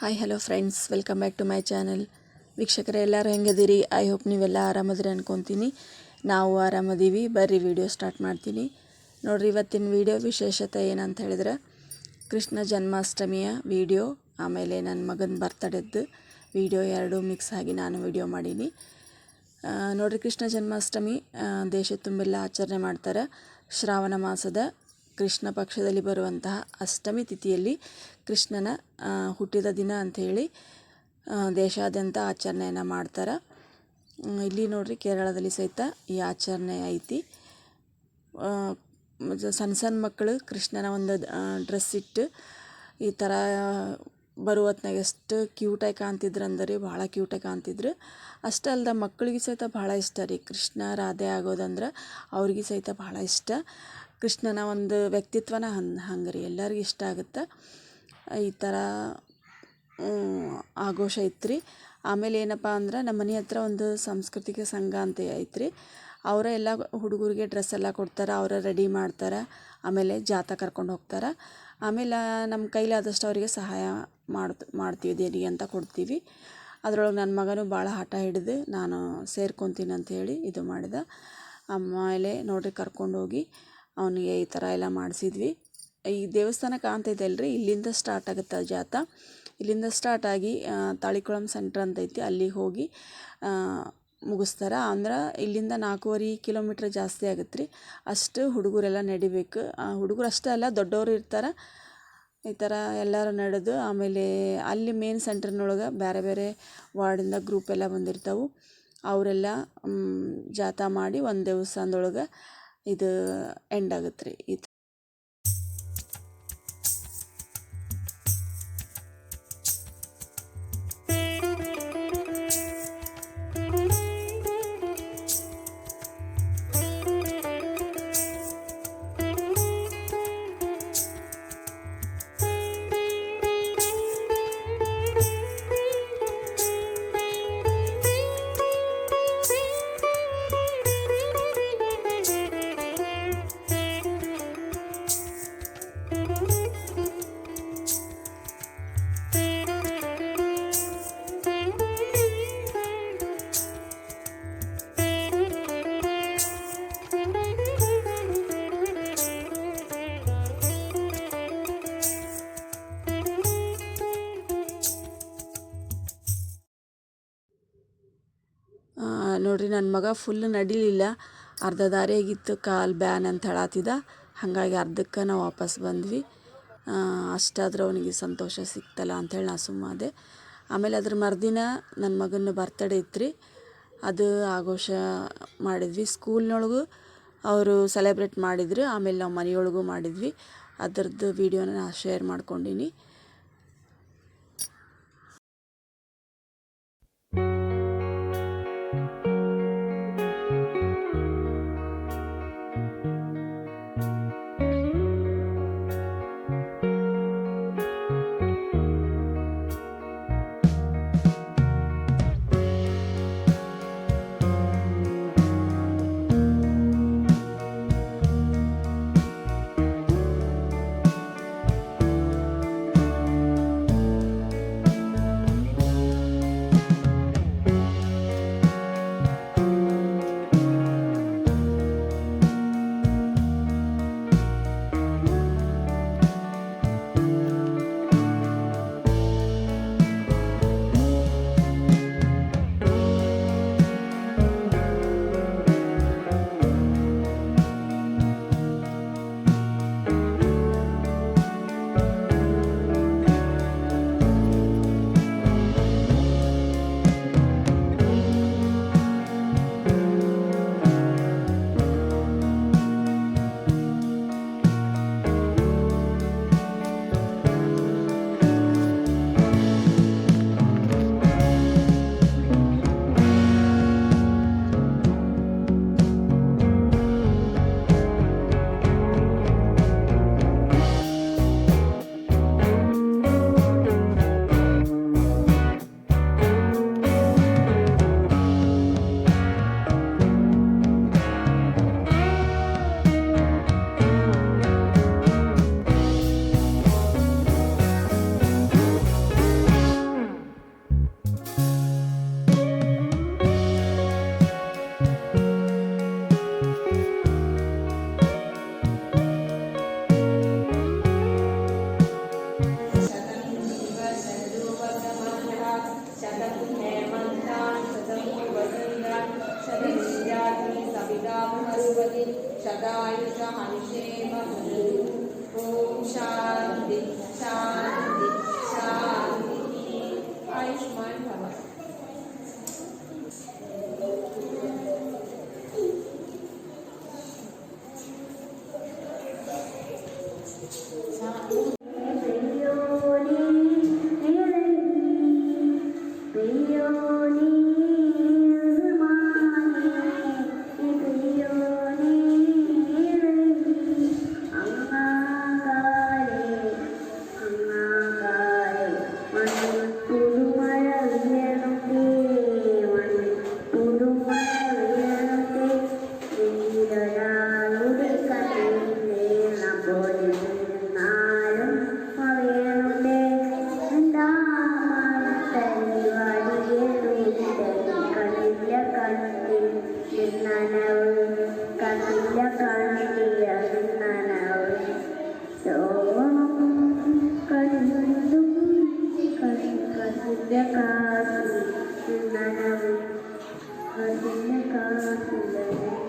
Hi hello friends, welcome back to my channel. ವೀಕ್ಷಕರೇ, ಎಲ್ಲರೂ ಹೆಂಗದಿರಿ? I hope ನೀವೆಲ್ಲ ಆರಾಮದ್ರಿ ಅನ್ಕೊತೀನಿ. ನಾವು ಆರಾಮದೀವಿ. ಬರ್ರಿ ವಿಡಿಯೋ ಸ್ಟಾರ್ಟ್ ಮಾಡ್ತೀನಿ. ನೋಡಿರಿ, ಇವತ್ತಿನ ವಿಡಿಯೋ ವಿಶೇಷತೆ ಏನಂತ ಹೇಳಿದ್ರೆ ಕೃಷ್ಣ ಜನ್ಮಾಷ್ಟಮಿಯ ವಿಡಿಯೋ, ಆಮೇಲೆ ನನ್ನ ಮಗನ ಬರ್ತಡೇದ್ದು ವಿಡಿಯೋ ಎರಡೂ ಮಿಕ್ಸ್ ಆಗಿ ನಾನು ವಿಡಿಯೋ ಮಾಡೀನಿ. ನೋಡಿರಿ, ಕೃಷ್ಣ ಜನ್ಮಾಷ್ಟಮಿ ದೇಶ ತುಂಬೆಲ್ಲ ಆಚರಣೆ ಮಾಡ್ತಾರೆ. ಶ್ರಾವಣ ಮಾಸದ ಕೃಷ್ಣ ಪಕ್ಷದಲ್ಲಿ ಬರುವಂತಹ ಅಷ್ಟಮಿ ತಿಥಿಯಲ್ಲಿ ಕೃಷ್ಣನ ಹುಟ್ಟಿದ ದಿನ ಅಂಥೇಳಿ ದೇಶಾದ್ಯಂತ ಆಚರಣೆಯನ್ನು ಮಾಡ್ತಾರೆ. ಇಲ್ಲಿ ನೋಡ್ರಿ, ಕೇರಳದಲ್ಲಿ ಸಹಿತ ಈ ಆಚರಣೆ ಐತಿ. ಸಣ್ಣ ಸಣ್ಣ ಮಕ್ಕಳು ಕೃಷ್ಣನ ಒಂದು ಡ್ರೆಸ್ ಇಟ್ಟು ಈ ಥರ ಬರುವತ್ನಾಗ ಎಷ್ಟು ಕ್ಯೂಟಾಗಿ ಕಾಣ್ತಿದ್ರು ಅಂದರೆ ಭಾಳ ಕ್ಯೂಟಾಗಿ ಕಾಣ್ತಿದ್ರು. ಅಷ್ಟೇ ಅಲ್ದ ಮಕ್ಕಳಿಗೆ ಸಹಿತ ಭಾಳ ಇಷ್ಟ ರೀ ಕೃಷ್ಣ ರಾಧೆ ಆಗೋದಂದ್ರೆ. ಅವ್ರಿಗೆ ಸಹಿತ ಭಾಳ ಇಷ್ಟ. ಕೃಷ್ಣನ ಒಂದು ವ್ಯಕ್ತಿತ್ವನ ಹಂಗೆ ರೀ, ಎಲ್ಲರಿಗೂ ಇಷ್ಟ ಆಗುತ್ತೆ. ಈ ಥರ ಆಘೋಷ ಐತ್ರಿ. ಆಮೇಲೆ ಏನಪ್ಪ ಅಂದ್ರೆ, ನಮ್ಮ ಮನೆ ಹತ್ರ ಒಂದು ಸಾಂಸ್ಕೃತಿಕ ಸಂಘ ಅಂತ ಐತ್ರಿ. ಅವರ ಎಲ್ಲ ಹುಡುಗರಿಗೆ ಡ್ರೆಸ್ ಎಲ್ಲ ಕೊಡ್ತಾರೆ, ಅವರ ರೆಡಿ ಮಾಡ್ತಾರೆ, ಆಮೇಲೆ ಜಾಥಾ ಕರ್ಕೊಂಡು ಹೋಗ್ತಾರೆ. ಆಮೇಲೆ ನಮ್ಮ ಕೈಲಾದಷ್ಟು ಅವರಿಗೆ ಸಹಾಯ ಮಾಡ್ತೀವಿ, ದೇಣಿಗೆ ಅಂತ ಕೊಡ್ತೀವಿ. ಅದರೊಳಗೆ ನನ್ನ ಮಗನೂ ಭಾಳ ಹಠ ಹಿಡಿದು ನಾನು ಸೇರ್ಕೊತೀನಿ ಅಂಥೇಳಿ ಇದು ಮಾಡಿದ. ಆಮೇಲೆ ನೋಡ್ರಿ, ಕರ್ಕೊಂಡೋಗಿ ಅವನಿಗೆ ಈ ಥರ ಎಲ್ಲ ಮಾಡಿಸಿದ್ವಿ. ಈ ದೇವಸ್ಥಾನ ಕಾಣ್ತೈತೆ ಅಲ್ರಿ, ಇಲ್ಲಿಂದ ಸ್ಟಾರ್ಟ್ ಆಗುತ್ತೆ ಜಾಥಾ. ಇಲ್ಲಿಂದ ಸ್ಟಾರ್ಟ್ ಆಗಿ ತಾಳಿಕೊಳಂ ಸೆಂಟ್ರ್ ಅಂತೈತಿ, ಅಲ್ಲಿಗೆ ಹೋಗಿ ಮುಗಿಸ್ತಾರೆ. ಅಂದ್ರೆ ಇಲ್ಲಿಂದ 4.5 ಕಿಲೋಮೀಟ್ರ್ ಜಾಸ್ತಿ ಆಗುತ್ತೆ ರೀ. ಅಷ್ಟು ಹುಡುಗರೆಲ್ಲ ನಡಿಬೇಕು. ಹುಡುಗರು ಅಷ್ಟೇ ಅಲ್ಲ, ದೊಡ್ಡವರು ಇರ್ತಾರೆ. ಈ ಥರ ಎಲ್ಲರೂ ನಡೆದು ಆಮೇಲೆ ಅಲ್ಲಿ ಮೇನ್ ಸೆಂಟ್ರ್ನೊಳಗೆ ಬೇರೆ ಬೇರೆ ವಾರ್ಡಿಂದ ಗ್ರೂಪ್ ಎಲ್ಲ ಬಂದಿರ್ತಾವೆ. ಅವರೆಲ್ಲ ಜಾಥಾ ಮಾಡಿ ಒಂದು ದೇವಸ್ಥಾನದೊಳಗೆ ಇದು ಎಂಡ್ ಆಗುತ್ತೆ ರೀ. ಈ ನೋಡ್ರಿ, ನನ್ನ ಮಗ ಫುಲ್ ನಡಿಲಿಲ್ಲ, ಅರ್ಧ ದಾರಿಯಾಗಿತ್ತು, ಕಾಲು ಬ್ಯಾನ್ ಅಂತ ಹೇಳತ್ತಿದ್ದ. ಹಾಗಾಗಿ ಅರ್ಧಕ್ಕೆ ನಾವು ವಾಪಸ್ ಬಂದ್ವಿ. ಅಷ್ಟಾದರೂ ಅವನಿಗೆ ಸಂತೋಷ ಸಿಕ್ತಲ್ಲ ಅಂಥೇಳಿ ನಾ ಸುಮ್ಮನೆ. ಆಮೇಲೆ ಅದ್ರ ಮರುದಿನ ನನ್ನ ಮಗನ ಬರ್ತಡೇ ಇತ್ತು, ಅದು ಆಘೋಷ ಮಾಡಿದ್ವಿ. ಸ್ಕೂಲ್ನೊಳಗೂ ಅವರು ಸೆಲೆಬ್ರೇಟ್ ಮಾಡಿದ್ರು, ಆಮೇಲೆ ನಾವು ಮನೆಯೊಳಗೂ ಮಾಡಿದ್ವಿ. ಅದರದ್ದು ವೀಡಿಯೋನ ನಾನು ಶೇರ್ ಮಾಡ್ಕೊಂಡೀನಿ. ಸದಾಯುಷ ಹರಿಷೇಮ ಓಂ ಶಾಂತಿ ಶಾಂತಿ ಶಾಂತಿ. ಆಯುಷ್ಮಾನ್ ಭವ. Kasih